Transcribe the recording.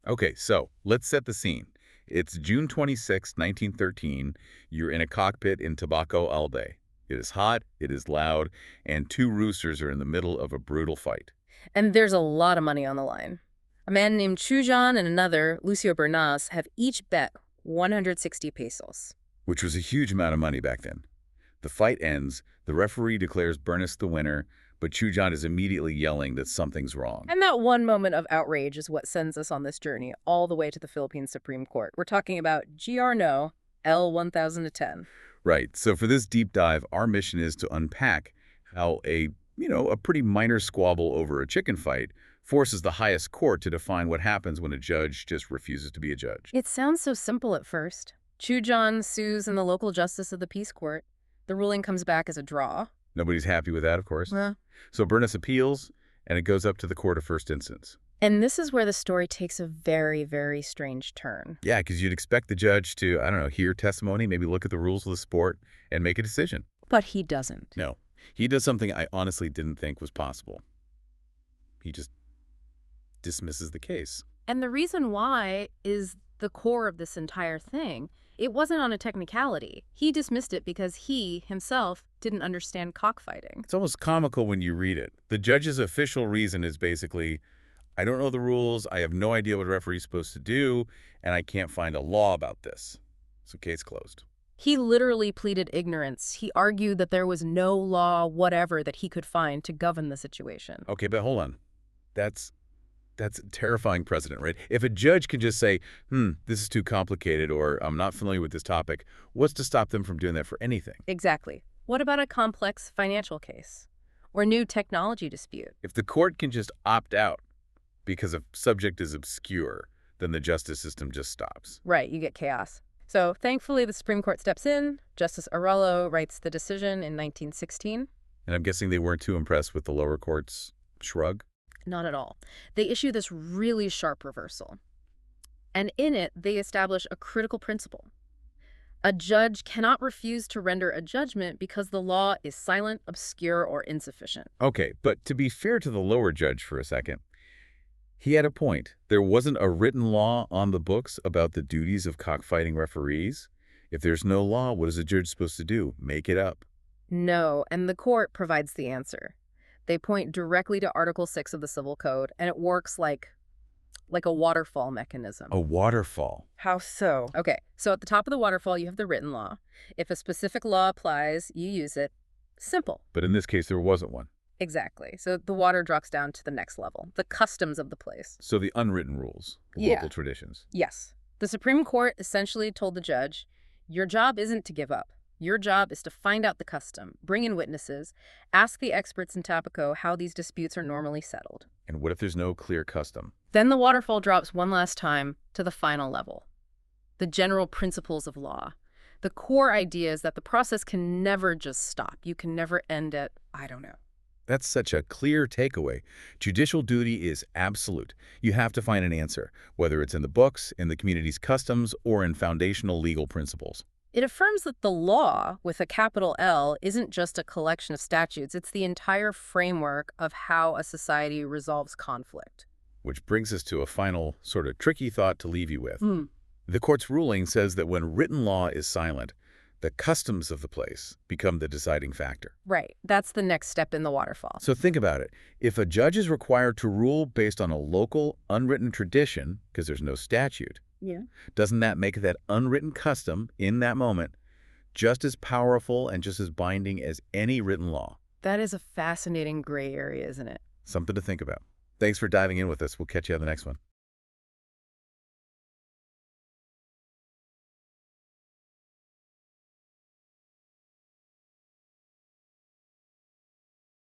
Okay, so let's set the scene. It's June 26, 1913. You're in a cockpit in Tabaco Alde. It is hot, it is loud, and two roosters are in the middle of a brutal fight, And there's a lot of money on the line. A man named Chujan and another, Lucio Bernas, have each bet 160 pesos. which was a huge amount of money back then. The fight ends, the referee declares Bernas the winner, but Chujan is immediately yelling that something's wrong. And that one moment of outrage is what sends us on this journey all the way to the Philippine Supreme Court. We're talking about GR No L1010. Right, so for this deep dive, our mission is to unpack how a pretty minor squabble over a chicken fight forces the highest court to define what happens when a judge just refuses to be a judge. It sounds so simple at first. Chujan sues in the local justice of the peace court. The ruling comes back as a draw. Nobody's happy with that, of course. Uh, So Bernas appeals, and it goes up to the court of first instance. And this is where the story takes a very, very strange turn. Yeah, because you'd expect the judge to, I don't know, hear testimony, maybe look at the rules of the sport, and make a decision. But he doesn't. No. He does something I honestly didn't think was possible. He just dismisses the case. And the reason why is the core of this entire thing. It wasn't on a technicality. He dismissed it because he, himself, didn't understand cockfighting. It's almost comical when you read it. The judge's official reason is basically, I don't know the rules, I have no idea what a referee's supposed to do, and I can't find a law about this. So case closed. He literally pleaded ignorance. He argued that there was no law, whatever, that he could find to govern the situation. Okay, but hold on. That's a terrifying precedent, right? If a judge can just say, this is too complicated, or I'm not familiar with this topic, what's to stop them from doing that for anything? Exactly. What about a complex financial case? Or new technology dispute? If the court can just opt out because a subject is obscure, then the justice system just stops. Right, you get chaos. So thankfully, the Supreme Court steps in. Justice Arello writes the decision in 1916. And I'm guessing they weren't too impressed with the lower court's shrug? Not at all. They issue this really sharp reversal. And in it, they establish a critical principle. A judge cannot refuse to render a judgment because the law is silent, obscure, or insufficient. Okay, but to be fair to the lower judge for a second, he had a point. There wasn't a written law on the books about the duties of cockfighting referees. If there's no law, what is a judge supposed to do? Make it up. No, and the court provides the answer. They point directly to Article 6 of the Civil Code, and it works like a waterfall mechanism. A waterfall. How so? Okay, so at the top of the waterfall, you have the written law. If a specific law applies, you use it. Simple. But in this case, there wasn't one. Exactly. So the water drops down to the next level, the customs of the place. So the unwritten rules, the Yeah. local traditions. Yes. The Supreme Court essentially told the judge, your job isn't to give up. Your job is to find out the custom, bring in witnesses, ask the experts in Tapaco how these disputes are normally settled. And what if there's no clear custom? Then the waterfall drops one last time to the final level, the general principles of law. The core idea is that the process can never just stop. You can never end at, I don't know. That's such a clear takeaway. Judicial duty is absolute. You have to find an answer, whether it's in the books, in the community's customs, or in foundational legal principles. It affirms that the law, with a capital L, isn't just a collection of statutes. It's the entire framework of how a society resolves conflict. Which brings us to a final, sort of tricky thought to leave you with. Mm. The court's ruling says that when written law is silent, the customs of the place become the deciding factor. Right. That's the next step in the waterfall. So think about it. If a judge is required to rule based on a local, unwritten tradition, because there's no statute, Yeah. doesn't that make that unwritten custom in that moment just as powerful and just as binding as any written law? That is a fascinating gray area, isn't it? Something to think about. Thanks for diving in with us. We'll catch you on the next one.